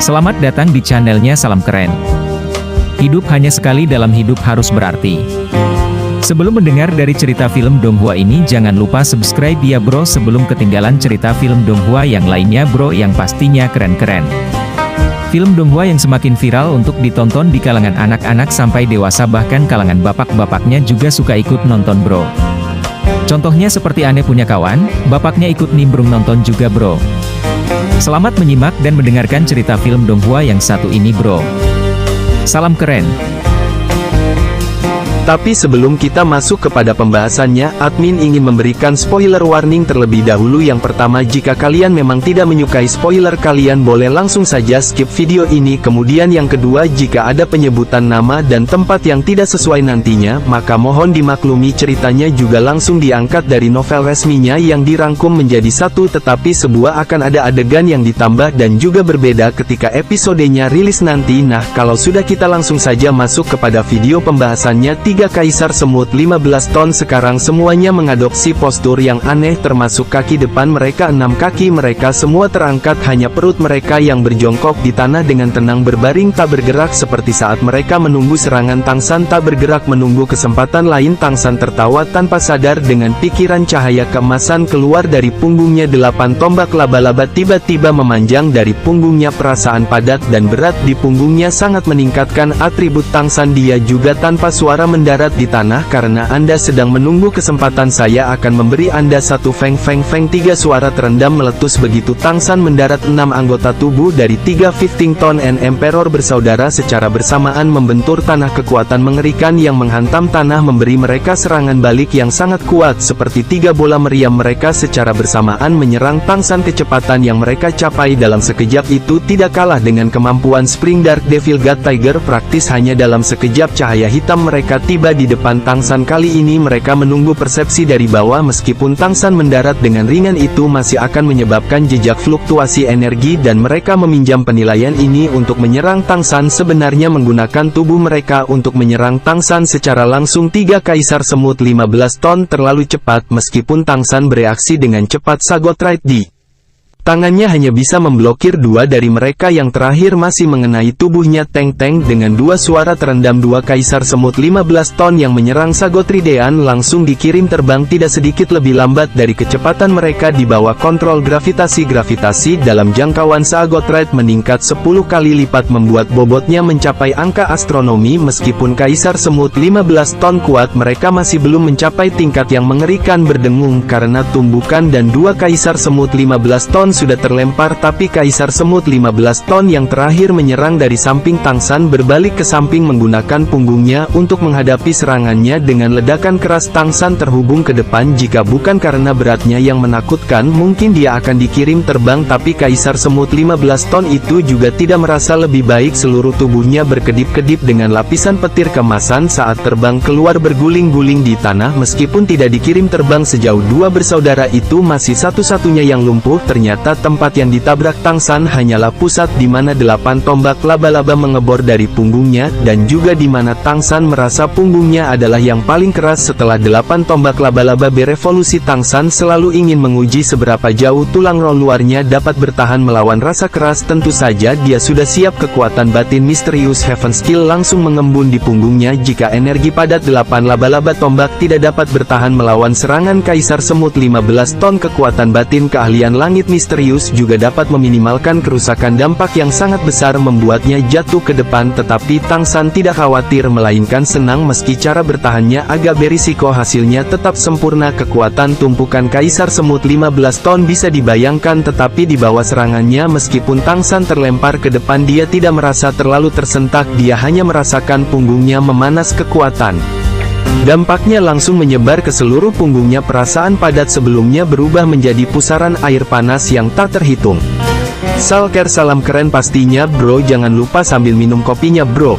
Selamat datang di channelnya Salam Keren. Hidup hanya sekali dalam hidup harus berarti. Sebelum mendengar dari cerita film Donghua ini, jangan lupa subscribe ya bro sebelum ketinggalan cerita film Donghua yang lainnya bro yang pastinya keren-keren. Film Donghua yang semakin viral untuk ditonton di kalangan anak-anak sampai dewasa, bahkan kalangan bapak-bapaknya juga suka ikut nonton bro. Contohnya seperti Ane punya kawan, bapaknya ikut nimbrung nonton juga bro. Selamat menyimak dan mendengarkan cerita film Donghua yang satu ini bro. Salam keren. Tapi sebelum kita masuk kepada pembahasannya, admin ingin memberikan spoiler warning terlebih dahulu. Yang pertama, jika kalian memang tidak menyukai spoiler, kalian boleh langsung saja skip video ini. Kemudian yang kedua, jika ada penyebutan nama dan tempat yang tidak sesuai nantinya, maka mohon dimaklumi, ceritanya juga langsung diangkat dari novel resminya yang dirangkum menjadi satu, tetapi sebuah akan ada adegan yang ditambah dan juga berbeda ketika episodenya rilis nanti. Nah, kalau sudah, kita langsung saja masuk kepada video pembahasannya. 3 kaisar semut 15 ton sekarang semuanya mengadopsi postur yang aneh, termasuk kaki depan mereka. 6 kaki mereka semua terangkat, hanya perut mereka yang berjongkok di tanah dengan tenang berbaring tak bergerak, seperti saat mereka menunggu serangan. Tangsan tak bergerak menunggu kesempatan lain. Tangsan tertawa tanpa sadar dengan pikiran. Cahaya keemasan keluar dari punggungnya. 8 tombak laba-laba tiba-tiba memanjang dari punggungnya. Perasaan padat dan berat di punggungnya sangat meningkatkan atribut Tangsan. Dia juga tanpa suara mendarat di tanah. Karena Anda sedang menunggu kesempatan, saya akan memberi Anda satu feng feng feng. 3 suara terendam meletus begitu Tangsan mendarat. 6 anggota tubuh dari 3 15 ton and Emperor bersaudara secara bersamaan membentur tanah. Kekuatan mengerikan yang menghantam tanah memberi mereka serangan balik yang sangat kuat. Seperti 3 bola meriam, mereka secara bersamaan menyerang Tangsan. Kecepatan yang mereka capai dalam sekejap itu tidak kalah dengan kemampuan Spring Dark Devil God Tiger. Praktis hanya dalam sekejap cahaya hitam mereka tiba di depan Tangsan. Kali ini mereka menunggu persepsi dari bawah. Meskipun Tangsan mendarat dengan ringan, itu masih akan menyebabkan jejak fluktuasi energi dan mereka meminjam penilaian ini untuk menyerang Tangsan. Sebenarnya menggunakan tubuh mereka untuk menyerang Tangsan secara langsung. 3 kaisar semut 15 ton terlalu cepat. Meskipun Tangsan bereaksi dengan cepat, Sagot Right di tangannya hanya bisa memblokir 2 dari mereka. Yang terakhir masih mengenai tubuhnya. Teng-teng, dengan 2 suara terendam 2 kaisar semut 15 ton yang menyerang Sagot Ridean langsung dikirim terbang tidak sedikit lebih lambat dari kecepatan mereka di bawah kontrol gravitasi. Gravitasi dalam jangkauan Sagot Right meningkat 10 kali lipat membuat bobotnya mencapai angka astronomi. Meskipun kaisar semut 15 ton kuat, mereka masih belum mencapai tingkat yang mengerikan. Berdengung karena tumbukan dan 2 kaisar semut 15 ton sudah terlempar, tapi kaisar semut 15 ton yang terakhir menyerang dari samping. Tangsan berbalik ke samping menggunakan punggungnya untuk menghadapi serangannya. Dengan ledakan keras Tangsan terhubung ke depan. Jika bukan karena beratnya yang menakutkan, mungkin dia akan dikirim terbang, tapi kaisar semut 15 ton itu juga tidak merasa lebih baik. Seluruh tubuhnya berkedip-kedip dengan lapisan petir kemasan saat terbang keluar berguling-guling di tanah. Meskipun tidak dikirim terbang sejauh 2 bersaudara itu masih satu-satunya yang lumpuh. Ternyata tempat yang ditabrak Tangsan hanyalah pusat di mana 8 tombak laba-laba mengebor dari punggungnya, dan juga di mana Tangsan merasa punggungnya adalah yang paling keras. Setelah 8 tombak laba-laba berevolusi, Tangsan selalu ingin menguji seberapa jauh tulang roh luarnya dapat bertahan melawan rasa keras. Tentu saja dia sudah siap. Kekuatan batin misterius Heaven Skill langsung mengembun di punggungnya. Jika energi padat 8 laba-laba tombak tidak dapat bertahan melawan serangan kaisar semut 15 ton, kekuatan batin keahlian langit misterius juga dapat meminimalkan kerusakan. Dampak yang sangat besar membuatnya jatuh ke depan, tetapi Tangsan tidak khawatir melainkan senang. Meski cara bertahannya agak berisiko, hasilnya tetap sempurna. Kekuatan tumpukan kaisar semut 15 ton bisa dibayangkan, tetapi di bawah serangannya meskipun Tangsan terlempar ke depan, dia tidak merasa terlalu tersentak. Dia hanya merasakan punggungnya memanas. Kekuatan dampaknya langsung menyebar ke seluruh punggungnya. Perasaan padat sebelumnya berubah menjadi pusaran air panas yang tak terhitung. Salker salam keren pastinya bro, jangan lupa sambil minum kopinya bro.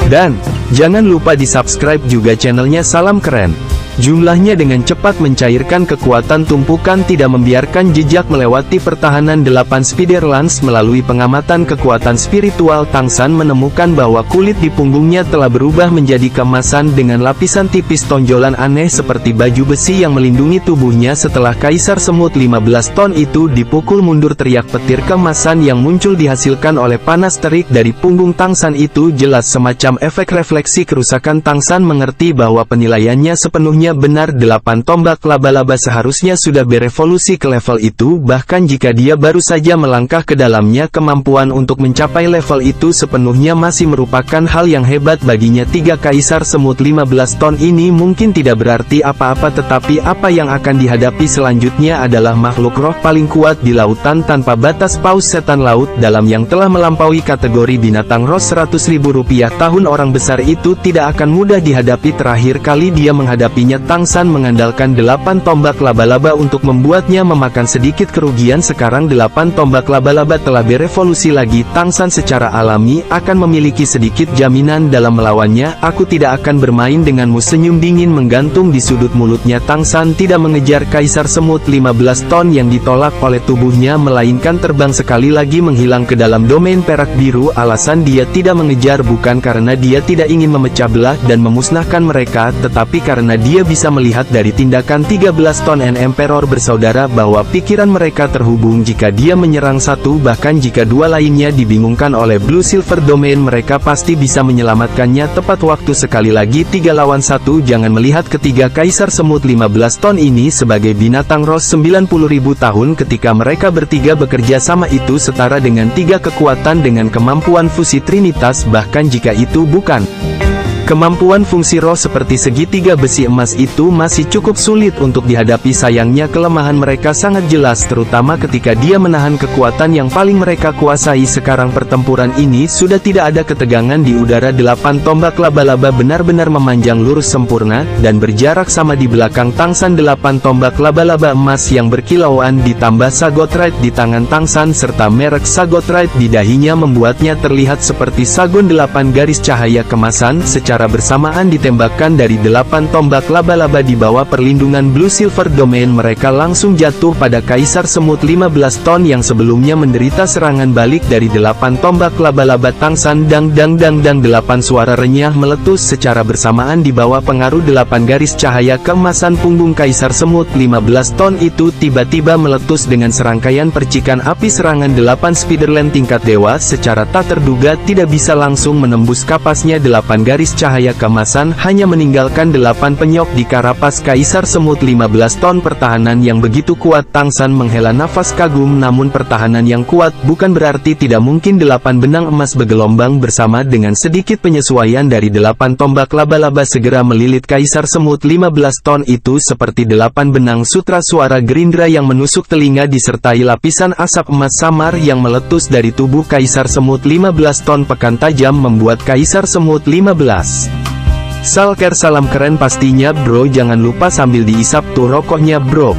Dan jangan lupa di subscribe juga channelnya Salam Keren. Jumlahnya dengan cepat mencairkan kekuatan tumpukan tidak membiarkan jejak melewati pertahanan 8 Spider-Lance. Melalui pengamatan kekuatan spiritual, Tang San menemukan bahwa kulit di punggungnya telah berubah menjadi keemasan dengan lapisan tipis tonjolan aneh seperti baju besi yang melindungi tubuhnya. Setelah Kaisar Semut 15 ton itu dipukul mundur, teriak petir keemasan yang muncul dihasilkan oleh panas terik dari punggung Tang San itu jelas semacam efek refleksi kerusakan. Tang San mengerti bahwa penilaiannya sepenuhnya benar. 8 tombak laba-laba seharusnya sudah berevolusi ke level itu, bahkan jika dia baru saja melangkah ke dalamnya. Kemampuan untuk mencapai level itu sepenuhnya masih merupakan hal yang hebat baginya. 3 Kaisar Semut 15 ton ini mungkin tidak berarti apa-apa, tetapi apa yang akan dihadapi selanjutnya adalah makhluk roh paling kuat di lautan tanpa batas, Paus Setan Laut Dalam yang telah melampaui kategori binatang roh. 100.000 rupiah tahun. Orang besar itu tidak akan mudah dihadapi. Terakhir kali dia menghadapinya, Tang San mengandalkan 8 tombak laba-laba untuk membuatnya memakan sedikit kerugian. Sekarang 8 tombak laba-laba telah berevolusi lagi. Tang San secara alami akan memiliki sedikit jaminan dalam melawannya. Aku tidak akan bermain denganmu. Senyum dingin menggantung di sudut mulutnya. Tang San tidak mengejar Kaisar Semut 15 ton yang ditolak oleh tubuhnya, melainkan terbang sekali lagi menghilang ke dalam domain perak biru. Alasan dia tidak mengejar bukan karena dia tidak ingin memecah belah dan memusnahkan mereka, tetapi karena dia bisa melihat dari tindakan 13 ton Emperor bersaudara bahwa pikiran mereka terhubung. Jika dia menyerang satu, bahkan jika dua lainnya dibingungkan oleh Blue Silver Domain, mereka pasti bisa menyelamatkannya tepat waktu. Sekali lagi 3 lawan 1. Jangan melihat ketiga Kaisar Semut 15 ton ini sebagai binatang roh 90.000 tahun. Ketika mereka bertiga bekerja sama, itu setara dengan 3 kekuatan dengan kemampuan fusi Trinitas. Bahkan jika itu bukan kemampuan fungsi roh seperti segitiga besi emas, itu masih cukup sulit untuk dihadapi. Sayangnya kelemahan mereka sangat jelas, terutama ketika dia menahan kekuatan yang paling mereka kuasai. Sekarang pertempuran ini sudah tidak ada ketegangan di udara. 8 tombak laba-laba benar-benar memanjang lurus sempurna dan berjarak sama di belakang Tang San. 8 tombak laba-laba emas yang berkilauan ditambah Sagotrite di tangan Tang San serta merek Sagotrite di dahinya membuatnya terlihat seperti Sagon 8 garis cahaya kemasan. Secara bersamaan ditembakkan dari 8 tombak laba-laba di bawah perlindungan Blue Silver Domain. Mereka langsung jatuh pada Kaisar Semut 15 ton yang sebelumnya menderita serangan balik dari 8 tombak laba-laba Tang San. Dang dang dang dang. 8 suara renyah meletus secara bersamaan di bawah pengaruh 8 garis cahaya keemasan. Punggung Kaisar Semut 15 ton itu tiba-tiba meletus dengan serangkaian percikan api. Serangan 8 Spider-Land tingkat dewa secara tak terduga tidak bisa langsung menembus kapasnya. 8 garis cahaya keemasan hanya meninggalkan 8 penyok di karapas Kaisar Semut 15 ton. Pertahanan yang begitu kuat. Tang San menghela nafas kagum, namun pertahanan yang kuat bukan berarti tidak mungkin. 8 benang emas bergelombang bersama dengan sedikit penyesuaian dari 8 tombak laba-laba segera melilit Kaisar Semut 15 ton itu seperti 8 benang sutra. Suara gerindra yang menusuk telinga disertai lapisan asap emas samar yang meletus dari tubuh Kaisar Semut 15 ton. Pekan tajam membuat Kaisar Semut 15 Salker salam keren pastinya bro. Jangan lupa sambil diisap tuh rokoknya bro.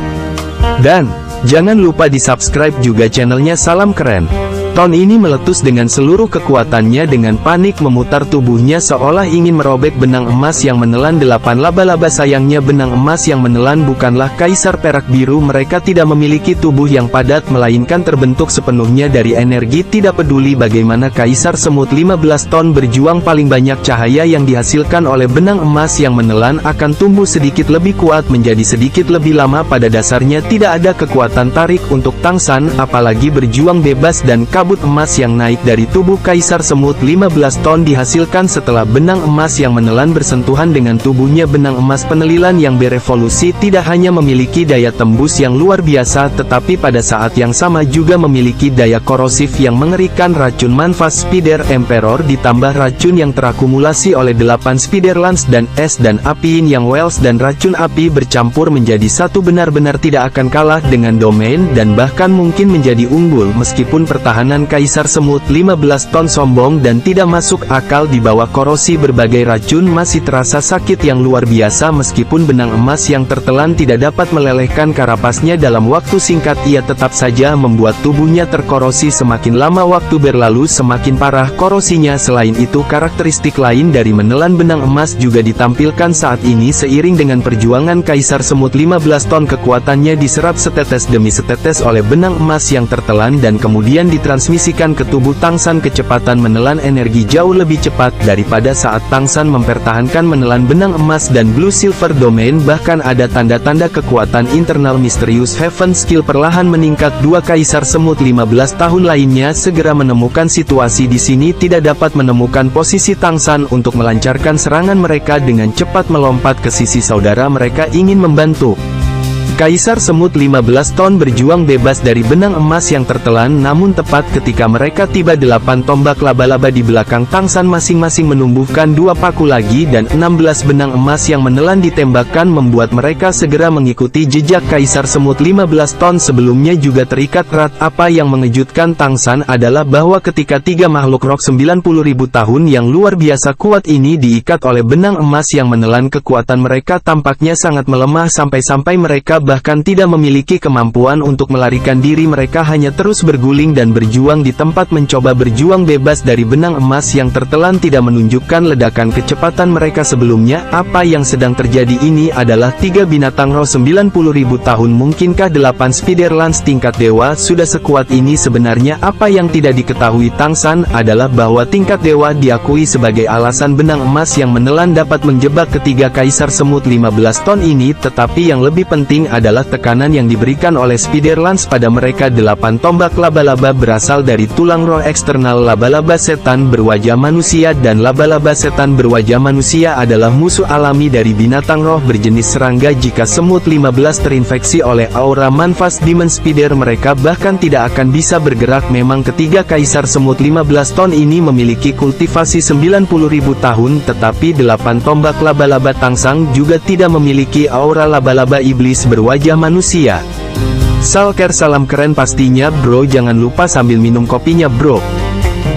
Dan jangan lupa di subscribe juga channelnya Salam Keren. Ton ini meletus dengan seluruh kekuatannya. Dengan panik memutar tubuhnya seolah ingin merobek benang emas yang menelan 8 laba-laba. Sayangnya benang emas yang menelan bukanlah Kaisar Perak Biru. Mereka tidak memiliki tubuh yang padat, melainkan terbentuk sepenuhnya dari energi. Tidak peduli bagaimana Kaisar Semut 15 ton berjuang, paling banyak cahaya yang dihasilkan oleh benang emas yang menelan akan tumbuh sedikit lebih kuat menjadi sedikit lebih lama. Pada dasarnya tidak ada kekuatan tarik untuk Tang San, apalagi berjuang bebas, dan kabut emas yang naik dari tubuh Kaisar Semut 15 ton dihasilkan setelah benang emas yang menelan bersentuhan dengan tubuhnya. Benang emas penelilan yang berevolusi tidak hanya memiliki daya tembus yang luar biasa, tetapi pada saat yang sama juga memiliki daya korosif yang mengerikan. Racun manfas Spider Emperor ditambah racun yang terakumulasi oleh 8 Spider-Lance dan es dan api yang Wells dan racun api bercampur menjadi satu, benar-benar tidak akan kalah dengan domain dan bahkan mungkin menjadi unggul. Meskipun pertahanan pertahanan Kaisar Semut 15 ton sombong dan tidak masuk akal di bawah korosi berbagai racun masih terasa sakit yang luar biasa meskipun benang emas yang tertelan tidak dapat melelehkan karapasnya dalam waktu singkat ia tetap saja membuat tubuhnya terkorosi semakin lama waktu berlalu semakin parah korosinya selain itu karakteristik lain dari menelan benang emas juga ditampilkan saat ini seiring dengan perjuangan Kaisar Semut 15 ton kekuatannya diserap setetes demi setetes oleh benang emas yang tertelan dan kemudian ditransmisikan ke tubuh Tangsan kecepatan menelan energi jauh lebih cepat daripada saat Tangsan mempertahankan menelan benang emas dan Blue Silver Domain bahkan ada tanda-tanda kekuatan internal misterius Heaven Skill perlahan meningkat dua Kaisar Semut 15 tahun lainnya segera menemukan situasi di sini tidak dapat menemukan posisi Tangsan untuk melancarkan serangan mereka dengan cepat melompat ke sisi saudara mereka ingin membantu. Kaisar Semut 15 ton berjuang bebas dari benang emas yang tertelan namun tepat ketika mereka tiba 8 tombak laba-laba di belakang Tangsan masing-masing menumbuhkan 2 paku lagi dan 16 benang emas yang menelan ditembakkan membuat mereka segera mengikuti jejak Kaisar Semut 15 ton sebelumnya juga terikat erat apa yang mengejutkan Tangsan adalah bahwa ketika tiga makhluk roh 90.000 tahun yang luar biasa kuat ini diikat oleh benang emas yang menelan kekuatan mereka tampaknya sangat melemah sampai-sampai mereka bahkan tidak memiliki kemampuan untuk melarikan diri mereka hanya terus berguling dan berjuang di tempat mencoba berjuang bebas dari benang emas yang tertelan tidak menunjukkan ledakan kecepatan mereka sebelumnya apa yang sedang terjadi ini adalah tiga binatang roh 90.000 tahun mungkinkah 8 Spiderlands tingkat dewa sudah sekuat ini sebenarnya apa yang tidak diketahui Tangsan adalah bahwa tingkat dewa diakui sebagai alasan benang emas yang menelan dapat menjebak ketiga Kaisar Semut 15 ton ini tetapi yang lebih penting adalah tekanan yang diberikan oleh Spiderlands pada mereka 8 tombak laba-laba berasal dari tulang roh eksternal laba-laba setan berwajah manusia dan laba-laba setan berwajah manusia adalah musuh alami dari binatang roh berjenis serangga jika Semut 15 terinfeksi oleh aura manfas Demon Spider mereka bahkan tidak akan bisa bergerak memang ketiga Kaisar Semut 15 ton ini memiliki kultivasi 90.000 tahun tetapi 8 tombak laba-laba Tangsang juga tidak memiliki aura laba-laba iblis berwajah manusia. Salker salam keren pastinya bro jangan lupa sambil minum kopinya bro.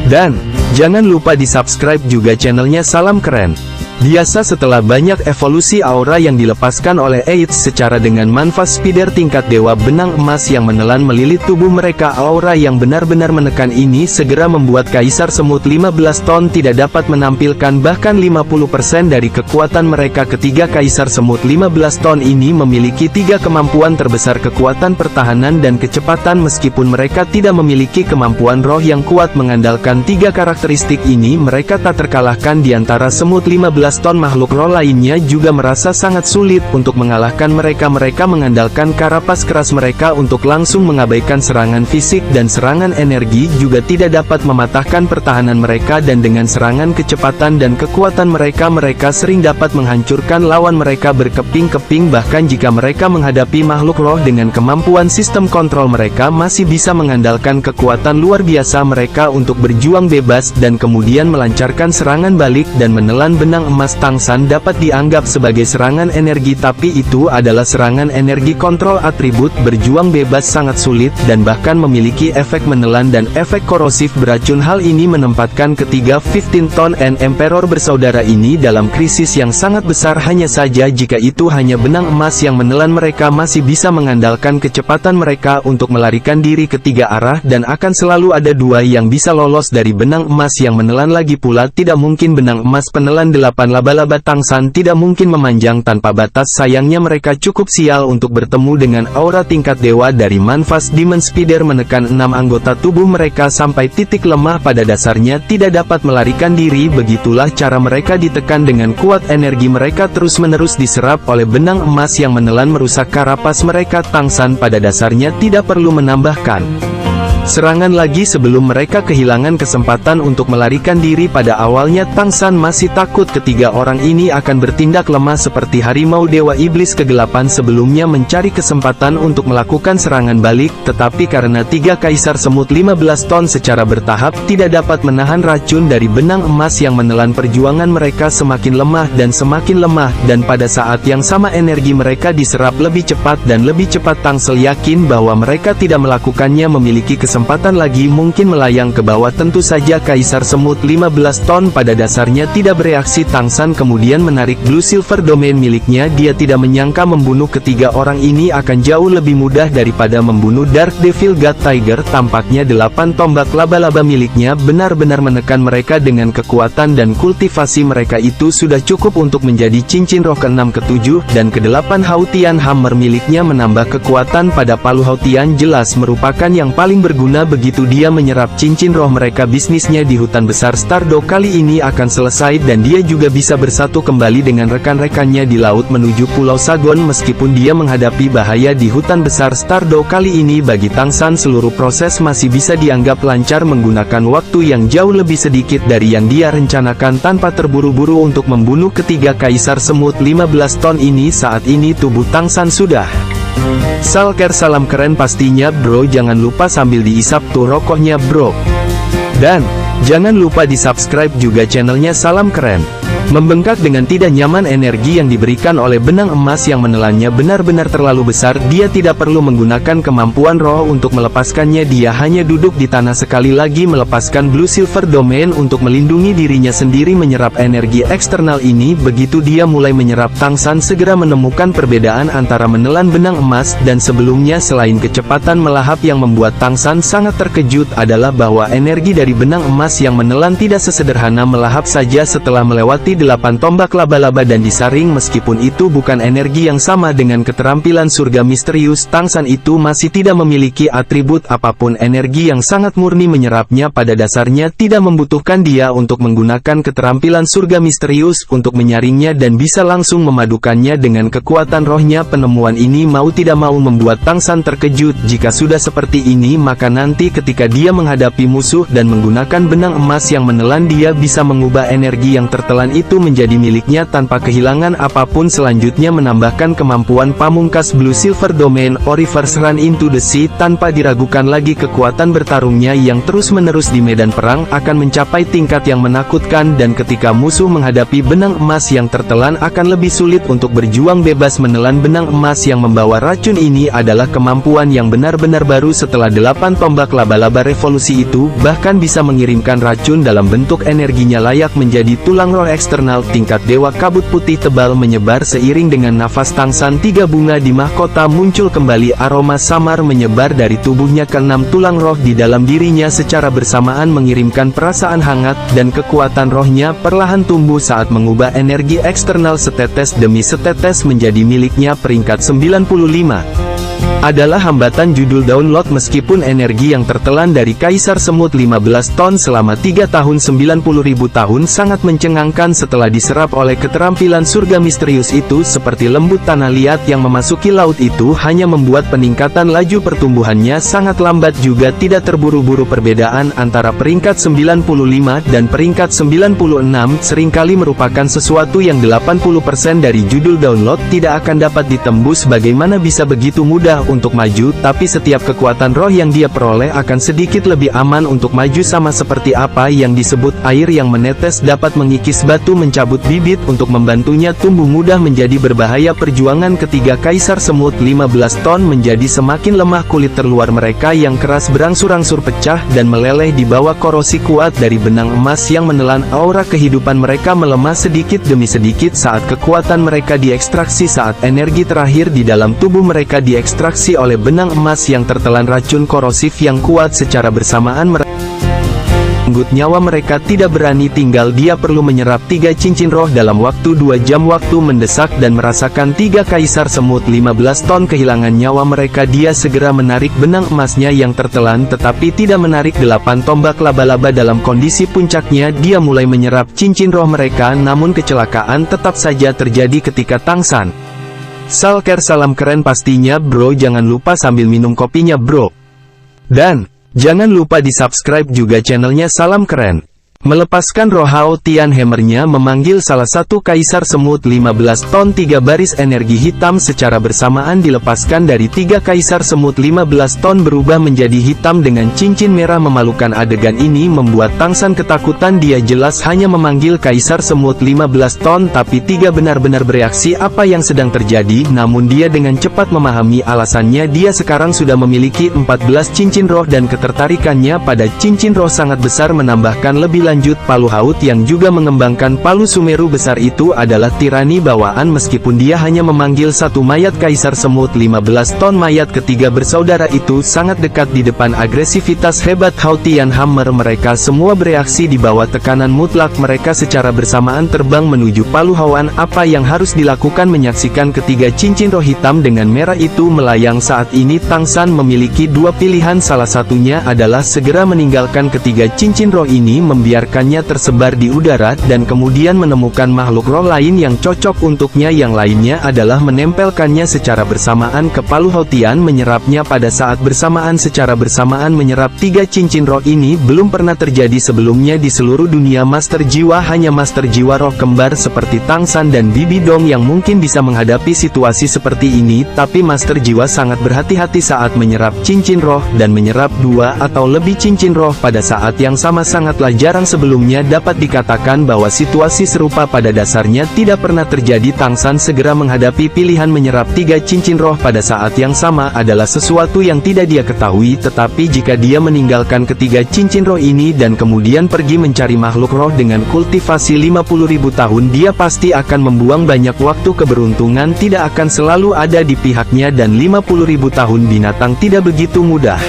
Dan, jangan lupa di subscribe juga channelnya Salam Keren. Biasa setelah banyak evolusi aura yang dilepaskan oleh Eids secara dengan manfas spider tingkat dewa benang emas yang menelan melilit tubuh mereka aura yang benar-benar menekan ini segera membuat Kaisar Semut 15 ton tidak dapat menampilkan bahkan 50% dari kekuatan mereka ketiga Kaisar Semut 15 ton ini memiliki tiga kemampuan terbesar kekuatan pertahanan dan kecepatan meskipun mereka tidak memiliki kemampuan roh yang kuat mengandalkan tiga karakteristik ini mereka tak terkalahkan di antara Semut 15 ton makhluk roh lainnya juga merasa sangat sulit untuk mengalahkan mereka mengandalkan karapas keras mereka untuk langsung mengabaikan serangan fisik dan serangan energi juga tidak dapat mematahkan pertahanan mereka dan dengan serangan kecepatan dan kekuatan mereka sering dapat menghancurkan lawan mereka berkeping-keping bahkan jika mereka menghadapi makhluk roh dengan kemampuan sistem kontrol mereka masih bisa mengandalkan kekuatan luar biasa mereka untuk berjuang bebas dan kemudian melancarkan serangan balik dan menelan benang emas Tangsan dapat dianggap sebagai serangan energi tapi itu adalah serangan energi kontrol atribut berjuang bebas sangat sulit dan bahkan memiliki efek menelan dan efek korosif beracun hal ini menempatkan ketiga 15 ton and Emperor bersaudara ini dalam krisis yang sangat besar hanya saja jika itu hanya benang emas yang menelan mereka masih bisa mengandalkan kecepatan mereka untuk melarikan diri ke tiga arah dan akan selalu ada dua yang bisa lolos dari benang emas yang menelan lagi pula tidak mungkin benang emas penelan 8 laba-laba Tangsan tidak mungkin memanjang tanpa batas sayangnya mereka cukup sial untuk bertemu dengan aura tingkat dewa dari manfas Demon Spider menekan 6 anggota tubuh mereka sampai titik lemah pada dasarnya tidak dapat melarikan diri begitulah cara mereka ditekan dengan kuat energi mereka terus-menerus diserap oleh benang emas yang menelan merusak karapas mereka Tangsan pada dasarnya tidak perlu menambahkan serangan lagi sebelum mereka kehilangan kesempatan untuk melarikan diri pada awalnya Tangsan masih takut ketiga orang ini akan bertindak lemah seperti harimau dewa iblis kegelapan sebelumnya mencari kesempatan untuk melakukan serangan balik tetapi karena tiga Kaisar Semut 15 ton secara bertahap tidak dapat menahan racun dari benang emas yang menelan perjuangan mereka semakin lemah dan pada saat yang sama energi mereka diserap lebih cepat dan lebih cepat Tangsel yakin bahwa mereka tidak melakukannya memiliki kesempatan kesempatan lagi mungkin melayang ke bawah. Tentu saja Kaisar Semut 15 ton pada dasarnya tidak bereaksi. Tangsan kemudian menarik Blue Silver Domain miliknya. Dia tidak menyangka membunuh ketiga orang ini akan jauh lebih mudah daripada membunuh Dark Devil God Tiger. Tampaknya 8 tombak laba-laba miliknya benar-benar menekan mereka dengan kekuatan, dan kultivasi mereka itu sudah cukup untuk menjadi cincin roh ke-6, ke-7, dan ke-8. Hautian Hammer miliknya menambah kekuatan pada palu Hautian, jelas merupakan yang paling berguna begitu dia menyerap cincin roh mereka. Bisnisnya di hutan besar Stardo kali ini akan selesai, dan dia juga bisa bersatu kembali dengan rekan-rekannya di laut menuju Pulau Sagon. Meskipun dia menghadapi bahaya di hutan besar Stardo kali ini, bagi Tangsan seluruh proses masih bisa dianggap lancar menggunakan waktu yang jauh lebih sedikit dari yang dia rencanakan tanpa terburu-buru untuk membunuh ketiga Kaisar Semut 15 ton ini. Saat ini tubuh Tangsan sudah salker. Salam keren pastinya bro, jangan lupa sambil diisap tuh rokoknya bro. Dan jangan lupa di subscribe juga channelnya Salam Keren. Membengkak dengan tidak nyaman, energi yang diberikan oleh benang emas yang menelannya benar-benar terlalu besar. Dia tidak perlu menggunakan kemampuan roh untuk melepaskannya, dia hanya duduk di tanah sekali lagi melepaskan Blue Silver Domain untuk melindungi dirinya sendiri. Menyerap energi eksternal ini, begitu dia mulai menyerap, Tangsan segera menemukan perbedaan antara menelan benang emas dan sebelumnya. Selain kecepatan melahap yang membuat Tangsan sangat terkejut adalah bahwa energi dari benang emas yang menelan tidak sesederhana melahap saja setelah melewati 8 tombak laba-laba dan disaring. Meskipun itu bukan energi yang sama dengan keterampilan surga misterius, Tangsan itu masih tidak memiliki atribut apapun. Energi yang sangat murni menyerapnya, pada dasarnya tidak membutuhkan dia untuk menggunakan keterampilan surga misterius untuk menyaringnya dan bisa langsung memadukannya dengan kekuatan rohnya. Penemuan ini mau tidak mau membuat Tangsan terkejut. Jika sudah seperti ini, maka nanti ketika dia menghadapi musuh dan menggunakan benang emas yang menelan, dia bisa mengubah energi yang tertelan itu menjadi miliknya tanpa kehilangan apapun. Selanjutnya menambahkan kemampuan pamungkas Blue Silver Domain, Reverse Run into the Sea. Tanpa diragukan lagi, kekuatan bertarungnya yang terus-menerus di medan perang akan mencapai tingkat yang menakutkan, dan ketika musuh menghadapi benang emas yang tertelan akan lebih sulit untuk berjuang bebas. Menelan benang emas yang membawa racun ini adalah kemampuan yang benar-benar baru. Setelah 8 tombak laba-laba revolusi itu, bahkan bisa mengirimkan racun dalam bentuk energinya layak menjadi tulang roh eksternal. Tingkat Dewa Kabut Putih tebal menyebar seiring dengan nafas Tangsan. 3 bunga di mahkota muncul kembali, aroma samar menyebar dari tubuhnya. Ke-6 tulang roh di dalam dirinya secara bersamaan mengirimkan perasaan hangat, dan kekuatan rohnya perlahan tumbuh saat mengubah energi eksternal setetes demi setetes menjadi miliknya. Peringkat 95 adalah hambatan judul download. Meskipun energi yang tertelan dari Kaisar Semut 15 ton selama 3 tahun 90.000 tahun sangat mencengangkan setelah diserap oleh keterampilan surga misterius itu, seperti lembut tanah liat yang memasuki laut itu hanya membuat peningkatan laju pertumbuhannya sangat lambat. Juga tidak terburu-buru. Perbedaan antara peringkat 95 dan peringkat 96 seringkali merupakan sesuatu yang 80% dari judul download tidak akan dapat ditembus. Bagaimana bisa begitu mudah untuk maju? Tapi setiap kekuatan roh yang dia peroleh akan sedikit lebih aman untuk maju, sama seperti apa yang disebut air yang menetes dapat mengikis batu, mencabut bibit untuk membantunya tumbuh mudah menjadi berbahaya. Perjuangan ketiga Kaisar Semut 15 ton menjadi semakin lemah. Kulit terluar mereka yang keras berangsur-angsur pecah dan meleleh di bawah korosi kuat dari benang emas yang menelan. Aura kehidupan mereka melemah sedikit demi sedikit saat kekuatan mereka diekstraksi, saat energi terakhir di dalam tubuh mereka diekstraksi oleh benang emas yang tertelan. Racun korosif yang kuat secara bersamaan merenggut nyawa mereka. Tidak berani tinggal, dia perlu menyerap 3 cincin roh dalam waktu 2 jam. Waktu mendesak dan merasakan 3 Kaisar Semut 15 ton kehilangan nyawa mereka. Dia segera menarik benang emasnya yang tertelan, tetapi tidak menarik 8 tombak laba-laba dalam kondisi puncaknya. Dia mulai menyerap cincin roh mereka, namun kecelakaan tetap saja terjadi ketika Tangsan salker. Salam keren pastinya bro, jangan lupa sambil minum kopinya bro. Dan jangan lupa di subscribe juga channelnya Salam Keren. Melepaskan roh Hao Tian hammernya memanggil salah satu kaisar semut 15 ton. 3 baris energi hitam secara bersamaan dilepaskan dari 3 kaisar semut 15 ton berubah menjadi hitam dengan cincin merah memalukan. Adegan ini membuat Tang San ketakutan. Dia jelas hanya memanggil kaisar semut 15 ton, tapi 3 benar-benar bereaksi apa yang sedang terjadi. Namun dia dengan cepat memahami alasannya. Dia sekarang sudah memiliki 14 cincin roh dan ketertarikannya pada cincin roh sangat besar. Menambahkan lebih lanjut, palu Haut yang juga mengembangkan palu Sumeru besar itu adalah tirani bawaan. Meskipun dia hanya memanggil satu mayat kaisar semut 15 ton, mayat ketiga bersaudara itu sangat dekat di depan agresivitas hebat Hao Tian Hammer. Mereka semua bereaksi di bawah tekanan mutlak. Mereka secara bersamaan terbang menuju palu Hauan. Apa yang harus dilakukan? Menyaksikan ketiga cincin roh hitam dengan merah itu melayang. Saat ini Tang San memiliki 2 pilihan. Salah satunya adalah segera meninggalkan ketiga cincin roh ini, membiarkannya tersebar di udara, dan kemudian menemukan makhluk roh lain yang cocok untuknya. Yang lainnya adalah menempelkannya secara bersamaan ke palu Hao Tian, menyerapnya pada saat bersamaan. Secara bersamaan menyerap 3 cincin roh ini belum pernah terjadi sebelumnya di seluruh dunia master jiwa. Hanya master jiwa roh kembar seperti Tang San dan Bibi Dong yang mungkin bisa menghadapi situasi seperti ini, tapi master jiwa sangat berhati-hati saat menyerap cincin roh, dan menyerap 2 atau lebih cincin roh pada saat yang sama sangatlah jarang. Sebelumnya dapat dikatakan bahwa situasi serupa pada dasarnya tidak pernah terjadi. Tang San segera menghadapi pilihan menyerap 3 cincin roh pada saat yang sama adalah sesuatu yang tidak dia ketahui, tetapi jika dia meninggalkan ketiga cincin roh ini dan kemudian pergi mencari makhluk roh dengan kultivasi 50.000 tahun, dia pasti akan membuang banyak waktu. Keberuntungan tidak akan selalu ada di pihaknya, dan 50.000 tahun binatang tidak begitu mudah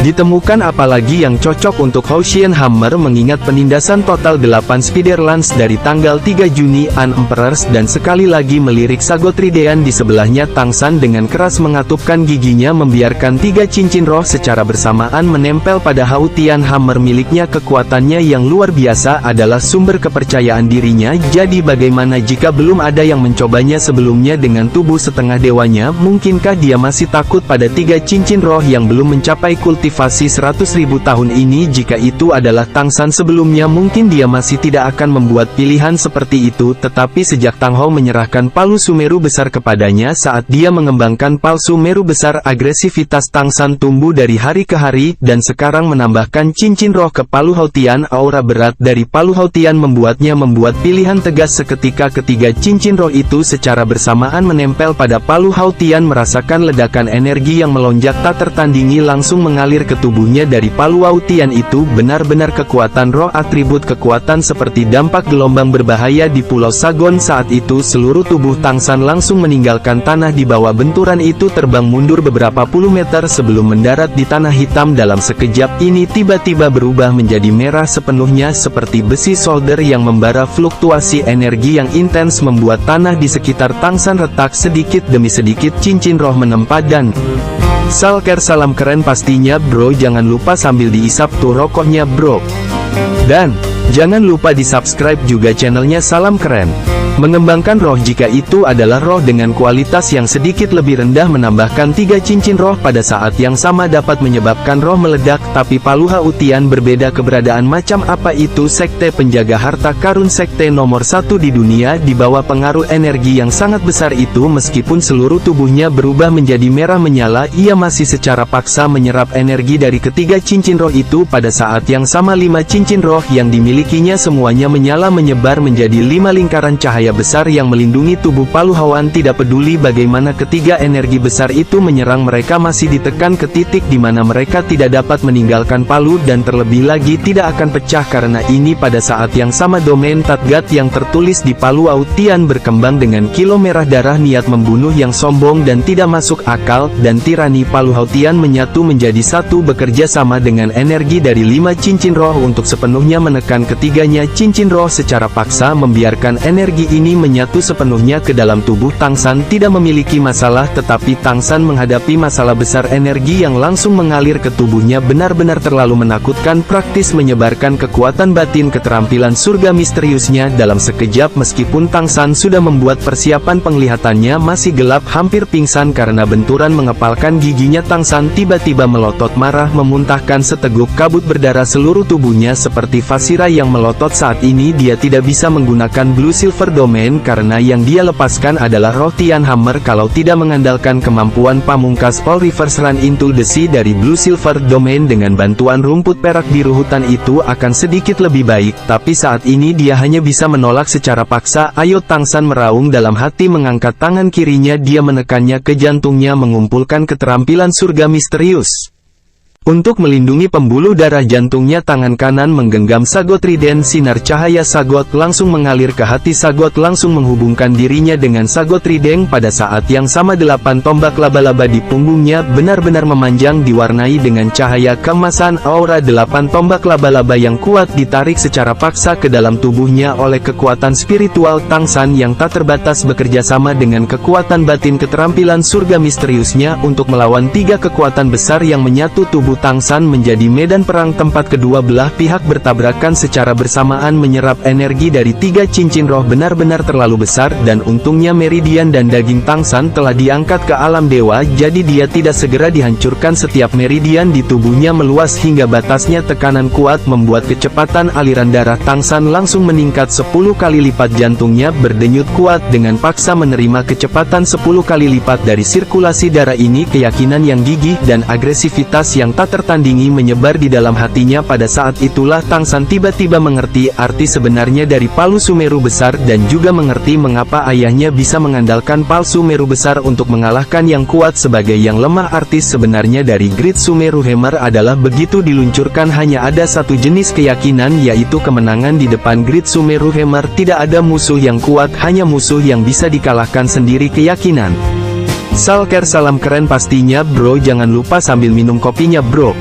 ditemukan, apalagi yang cocok untuk Hao Tian Hammer. Mengingat penindasan total 8 Spiderlands dari tanggal 3 Juni An Emperors, dan sekali lagi melirik Sagot Ridean di sebelahnya, Tang San dengan keras mengatupkan giginya membiarkan 3 cincin roh secara bersamaan menempel pada Hao Tian Hammer miliknya. Kekuatannya yang luar biasa adalah sumber kepercayaan dirinya. Jadi bagaimana jika belum ada yang mencobanya sebelumnya dengan tubuh setengah dewanya? Mungkinkah dia masih takut pada 3 cincin roh yang belum mencapai kultivasi 100.000 tahun ini? Jika itu adalah Tang San sebelumnya, mungkin dia masih tidak akan membuat pilihan seperti itu. Tetapi sejak Tang Hao menyerahkan palu Sumeru besar kepadanya saat dia mengembangkan palsu Meru besar, agresivitas Tang San tumbuh dari hari ke hari, dan sekarang menambahkan cincin roh ke palu Hao Tian. Aura berat dari palu Hao Tian membuatnya membuat pilihan tegas. Seketika ketiga cincin roh itu secara bersamaan menempel pada palu Hao Tian. Merasakan ledakan energi yang melonjak tak tertandingi langsung mengalir ke tubuhnya dari palu Hao Tian itu. Benar-benar kekuatan roh, atribut kekuatan seperti dampak gelombang berbahaya di Pulau Sagon. Saat itu seluruh tubuh Tang San langsung meninggalkan tanah di bawah benturan itu, terbang mundur beberapa puluh meter sebelum mendarat di tanah hitam. Dalam sekejap ini tiba-tiba berubah menjadi merah sepenuhnya seperti besi solder yang membara. Fluktuasi energi yang intens membuat tanah di sekitar Tang San retak. Sedikit demi sedikit cincin roh menempa dan Salker. Salam keren pastinya bro, jangan lupa sambil diisap tuh rokoknya bro. Dan jangan lupa di subscribe juga channelnya Salam Keren. Mengembangkan roh, jika itu adalah roh dengan kualitas yang sedikit lebih rendah, menambahkan 3 cincin roh pada saat yang sama dapat menyebabkan roh meledak. Tapi palu Hao Tian berbeda. Keberadaan macam apa itu? Sekte penjaga harta karun, sekte nomor 1 di dunia. Di bawah pengaruh energi yang sangat besar itu, meskipun seluruh tubuhnya berubah menjadi merah menyala, ia masih secara paksa menyerap energi dari ketiga cincin roh itu. Pada saat yang sama 5 cincin roh yang dimilikinya semuanya menyala, menyebar menjadi 5 lingkaran cahaya besar yang melindungi tubuh palu Hauan. Tidak peduli bagaimana ketiga energi besar itu menyerang, mereka masih ditekan ke titik di mana mereka tidak dapat meninggalkan palu, dan terlebih lagi tidak akan pecah. Karena ini pada saat yang sama domain Tatgat yang tertulis di palu Hao Tian berkembang dengan kilo merah darah, niat membunuh yang sombong dan tidak masuk akal, dan tirani palu Hao Tian menyatu menjadi satu, bekerja sama dengan energi dari 5 cincin roh untuk sepenuhnya menekan ketiganya cincin roh secara paksa, membiarkan energi ini menyatu sepenuhnya ke dalam tubuh Tang San tidak memiliki masalah, tetapi Tang San menghadapi masalah besar. Energi yang langsung mengalir ke tubuhnya benar-benar terlalu menakutkan, praktis menyebarkan kekuatan batin. Keterampilan surga misteriusnya dalam sekejap. Meskipun Tang San sudah membuat persiapan, penglihatannya masih gelap, hampir pingsan karena benturan mengepalkan giginya. Tang San tiba-tiba melotot marah, memuntahkan seteguk kabut berdarah seluruh tubuhnya seperti Vasira yang melotot. Saat ini dia tidak bisa menggunakan Blue Silver Domain karena yang dia lepaskan adalah roh Tian Hammer. Kalau tidak mengandalkan kemampuan pamungkas All Reverse Run into the Sea dari Blue Silver Domain dengan bantuan rumput perak biru, hutan itu akan sedikit lebih baik. Tapi saat ini dia hanya bisa menolak secara paksa. Ayo, Tang San meraung dalam hati, mengangkat tangan kirinya, dia menekannya ke jantungnya, mengumpulkan keterampilan surga misterius. Untuk melindungi pembuluh darah jantungnya, tangan kanan menggenggam Sagot Trident. Sinar cahaya Sagot langsung mengalir ke hati. Sagot langsung menghubungkan dirinya dengan Sagot Trident. Pada saat yang sama 8 tombak laba-laba di punggungnya benar-benar memanjang, diwarnai dengan cahaya keemasan. Aura 8 tombak laba-laba yang kuat ditarik secara paksa ke dalam tubuhnya oleh kekuatan spiritual Tang San yang tak terbatas, bekerja sama dengan kekuatan batin keterampilan surga misteriusnya untuk melawan 3 kekuatan besar yang menyatu. Tubuh Tang San menjadi medan perang tempat kedua belah pihak bertabrakan secara bersamaan, menyerap energi dari 3 cincin roh benar-benar terlalu besar, dan untungnya meridian dan daging Tang San telah diangkat ke alam dewa, jadi dia tidak segera dihancurkan. Setiap meridian di tubuhnya meluas hingga batasnya. Tekanan kuat membuat kecepatan aliran darah Tang San langsung meningkat 10 kali lipat. Jantungnya berdenyut kuat dengan paksa menerima kecepatan 10 kali lipat dari sirkulasi darah ini. Keyakinan yang gigih dan agresivitas yang tak tertandingi menyebar di dalam hatinya. Pada saat itulah Tang San tiba-tiba mengerti arti sebenarnya dari Palu Sumeru Besar, dan juga mengerti mengapa ayahnya bisa mengandalkan Palu Sumeru Besar untuk mengalahkan yang kuat sebagai yang lemah. Artis sebenarnya dari Great Sumeru Hammer adalah begitu diluncurkan hanya ada satu jenis keyakinan, yaitu kemenangan. Di depan Great Sumeru Hammer tidak ada musuh yang kuat, hanya musuh yang bisa dikalahkan sendiri. Keyakinan Salker, salam keren pastinya bro. Jangan lupa sambil minum kopinya bro.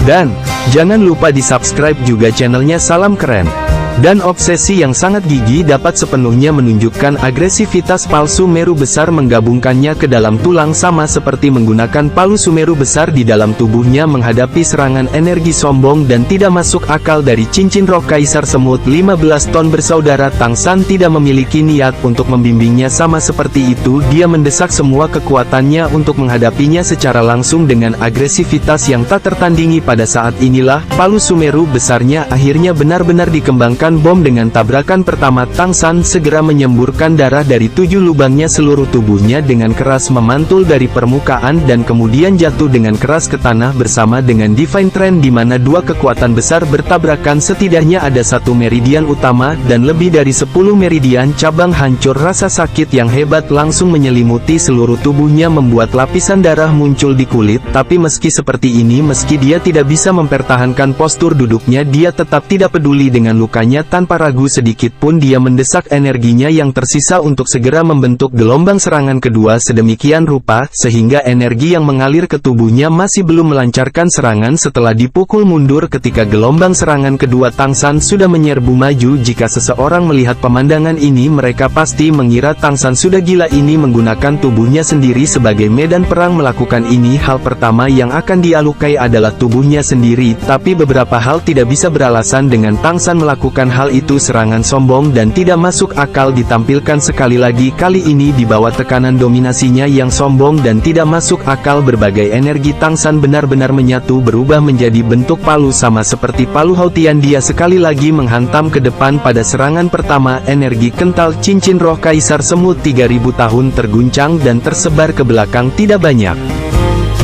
Dan jangan lupa di subscribe juga channelnya Salam Keren. Dan obsesi yang sangat gigih dapat sepenuhnya menunjukkan agresivitas Palu Sumeru Besar, menggabungkannya ke dalam tulang sama seperti menggunakan Palu Sumeru Besar di dalam tubuhnya menghadapi serangan energi sombong dan tidak masuk akal dari cincin roh Kaisar Semut 15 ton bersaudara. Tang San tidak memiliki niat untuk membimbingnya sama seperti itu. Dia mendesak semua kekuatannya untuk menghadapinya secara langsung dengan agresivitas yang tak tertandingi. Pada saat inilah Palu Sumeru Besarnya akhirnya benar-benar dikembangkan. Bom dengan tabrakan pertama, Tang San segera menyemburkan darah dari 7 lubangnya. Seluruh tubuhnya dengan keras memantul dari permukaan dan kemudian jatuh dengan keras ke tanah bersama dengan Divine Trend, di mana 2 kekuatan besar bertabrakan. Setidaknya ada 1 meridian utama dan lebih dari 10 meridian cabang hancur. Rasa sakit yang hebat langsung menyelimuti seluruh tubuhnya, membuat lapisan darah muncul di kulit. Tapi meski seperti ini, meski dia tidak bisa mempertahankan postur duduknya, dia tetap tidak peduli dengan lukanya. Tanpa ragu sedikit pun dia mendesak energinya yang tersisa untuk segera membentuk gelombang serangan kedua sedemikian rupa, sehingga energi yang mengalir ke tubuhnya masih belum melancarkan serangan. Setelah dipukul mundur ketika gelombang serangan kedua, Tang San sudah menyerbu maju. Jika seseorang melihat pemandangan ini, mereka pasti mengira Tang San sudah gila. Ini menggunakan tubuhnya sendiri sebagai medan perang. Melakukan ini, hal pertama yang akan dia lukai adalah tubuhnya sendiri. Tapi beberapa hal tidak bisa beralasan dengan Tang San melakukan hal itu. Serangan sombong dan tidak masuk akal ditampilkan sekali lagi, kali ini di bawah tekanan dominasinya yang sombong dan tidak masuk akal. Berbagai energi Tang San benar-benar menyatu, berubah menjadi bentuk palu sama seperti palu Hautian. Dia sekali lagi menghantam ke depan. Pada serangan pertama, energi kental cincin roh Kaisar Semut 3000 tahun terguncang dan tersebar ke belakang. Tidak banyak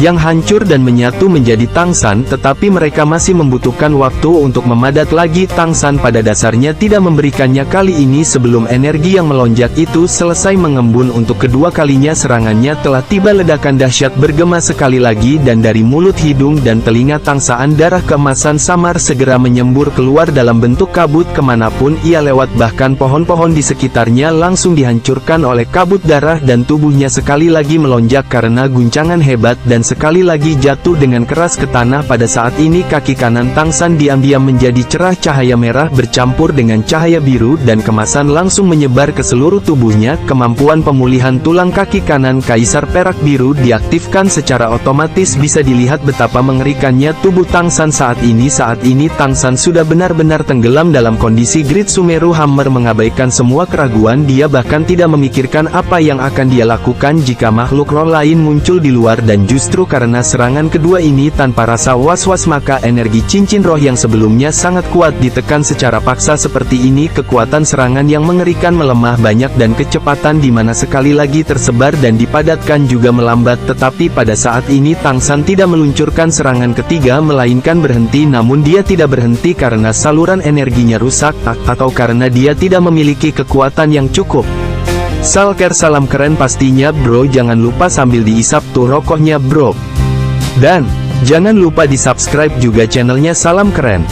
yang hancur dan menyatu menjadi Tang San, tetapi mereka masih membutuhkan waktu untuk memadat lagi. Tang San pada dasarnya tidak memberikannya kali ini. Sebelum energi yang melonjak itu selesai mengembun untuk kedua kalinya, serangannya telah tiba. Ledakan dahsyat bergema sekali lagi, dan dari mulut, hidung, dan telinga Tang San darah keemasan samar segera menyembur keluar dalam bentuk kabut. Kemanapun ia lewat, bahkan pohon-pohon di sekitarnya langsung dihancurkan oleh kabut darah, dan tubuhnya sekali lagi melonjak karena guncangan hebat. Dan sekali lagi jatuh dengan keras ke tanah. Pada saat ini kaki kanan Tang San diam-diam menjadi cerah, cahaya merah bercampur dengan cahaya biru dan kemasan langsung menyebar ke seluruh tubuhnya. Kemampuan pemulihan tulang kaki kanan Kaisar Perak Biru diaktifkan secara otomatis. Bisa dilihat betapa mengerikannya tubuh Tang San saat ini. Saat ini Tang San sudah benar-benar tenggelam dalam kondisi Great Sumeru Hammer, mengabaikan semua keraguan. Dia bahkan tidak memikirkan apa yang akan dia lakukan jika makhluk roh lain muncul di luar, dan justru karena serangan kedua ini tanpa rasa was-was, maka energi cincin roh yang sebelumnya sangat kuat ditekan secara paksa seperti ini. Kekuatan serangan yang mengerikan melemah banyak dan kecepatan di mana sekali lagi tersebar dan dipadatkan juga melambat. Tetapi pada saat ini Tang San tidak meluncurkan serangan ketiga melainkan berhenti, namun dia tidak berhenti karena saluran energinya rusak atau karena dia tidak memiliki kekuatan yang cukup. Salker, salam keren pastinya bro, jangan lupa sambil diisap tuh rokoknya bro. Dan jangan lupa di subscribe juga channelnya Salam Keren.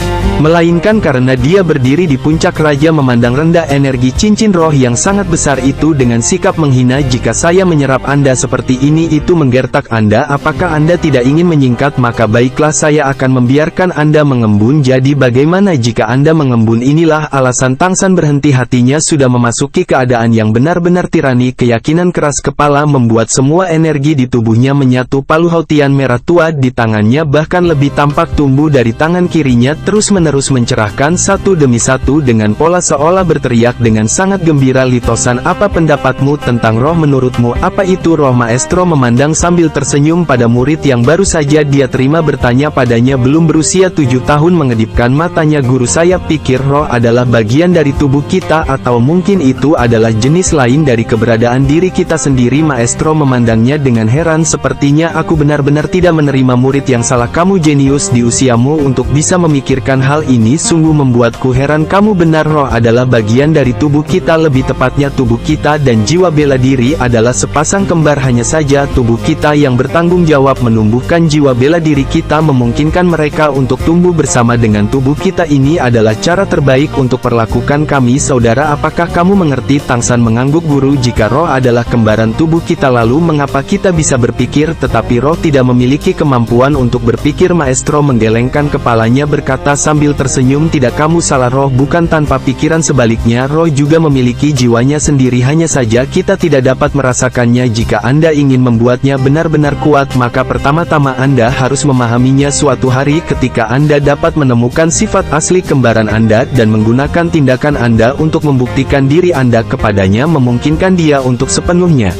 Melainkan karena dia berdiri di puncak raja memandang rendah energi cincin roh yang sangat besar itu dengan sikap menghina. Jika saya menyerap Anda seperti ini, itu menggertak Anda. Apakah Anda tidak ingin menyingkat? Maka baiklah, saya akan membiarkan Anda mengembun. Jadi bagaimana jika Anda mengembun? Inilah alasan Tang San berhenti. Hatinya sudah memasuki keadaan yang benar-benar tirani. Keyakinan keras kepala membuat semua energi di tubuhnya menyatu. Palu Hautian merah tua di tangannya bahkan lebih tampak tumbuh dari tangan kirinya, terus-menerus mencerahkan satu demi satu dengan pola seolah berteriak dengan sangat gembira. Litosan, apa pendapatmu tentang roh? Menurutmu apa itu roh? Maestro memandang sambil tersenyum pada murid yang baru saja dia terima, bertanya padanya belum berusia 7 tahun. Mengedipkan matanya, guru, saya pikir roh adalah bagian dari tubuh kita, atau mungkin itu adalah jenis lain dari keberadaan diri kita sendiri. Maestro memandangnya dengan heran. Sepertinya aku benar-benar tidak menerima murid yang salah. Kamu jenius di usiamu untuk bisa memikirkan hal ini, sungguh membuatku heran. Kamu benar, roh adalah bagian dari tubuh kita, lebih tepatnya tubuh kita dan jiwa bela diri adalah sepasang kembar. Hanya saja tubuh kita yang bertanggung jawab menumbuhkan jiwa bela diri kita, memungkinkan mereka untuk tumbuh bersama dengan tubuh kita. Ini adalah cara terbaik untuk perlakukan kami, saudara. Apakah kamu mengerti? Tang San mengangguk, guru, jika roh adalah kembaran tubuh kita, lalu mengapa kita bisa berpikir tetapi roh tidak memiliki kemampuan untuk berpikir? Maestro menggelengkan kepalanya berkata sambil tersenyum, tidak, kamu salah, roh bukan tanpa pikiran, sebaliknya roh juga memiliki jiwanya sendiri, hanya saja kita tidak dapat merasakannya. Jika Anda ingin membuatnya benar-benar kuat, maka pertama-tama Anda harus memahaminya. Suatu hari ketika Anda dapat menemukan sifat asli kembaran Anda dan menggunakan tindakan Anda untuk membuktikan diri Anda kepadanya, memungkinkan dia untuk sepenuhnya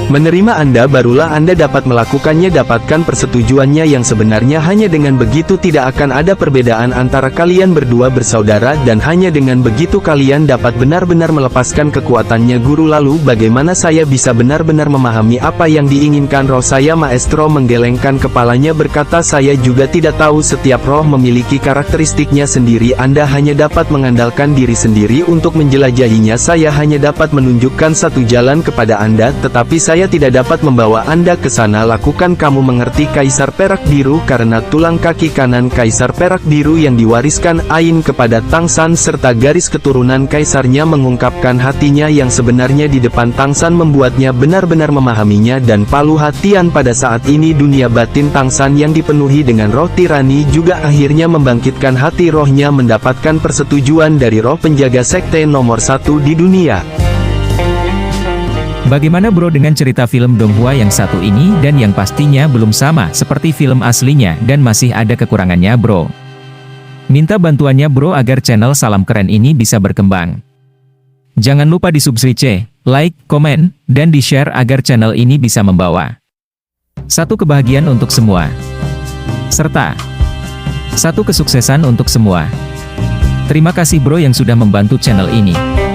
menerima Anda, barulah Anda dapat melakukannya. Dapatkan persetujuannya yang sebenarnya. Hanya dengan begitu tidak akan ada perbedaan antara kalian berdua bersaudara, dan hanya dengan begitu kalian dapat benar-benar melepaskan kekuatannya. Guru, lalu bagaimana saya bisa benar-benar memahami apa yang diinginkan roh saya? Maestro menggelengkan kepalanya berkata, saya juga tidak tahu, setiap roh memiliki karakteristiknya sendiri. Anda hanya dapat mengandalkan diri sendiri untuk menjelajahinya. Saya hanya dapat menunjukkan satu jalan kepada Anda, tetapi saya tidak dapat membawa Anda ke sana. Lakukan, kamu mengerti? Kaisar Perak Biru, karena tulang kaki kanan Kaisar Perak Biru yang diwariskan Ain kepada Tang San serta garis keturunan kaisarnya mengungkapkan hatinya yang sebenarnya di depan Tang San, membuatnya benar-benar memahaminya. Dan Palu Hatian, pada saat ini dunia batin Tang San yang dipenuhi dengan roh tirani juga akhirnya membangkitkan hati rohnya, mendapatkan persetujuan dari roh penjaga sekte nomor 1 di dunia. Bagaimana bro dengan cerita film Donghua yang satu ini, dan yang pastinya belum sama seperti film aslinya dan masih ada kekurangannya bro? Minta bantuannya bro agar channel Salam Keren ini bisa berkembang. Jangan lupa di subscribe, like, komen, dan di share agar channel ini bisa membawa satu kebahagiaan untuk semua, serta satu kesuksesan untuk semua. Terima kasih bro yang sudah membantu channel ini.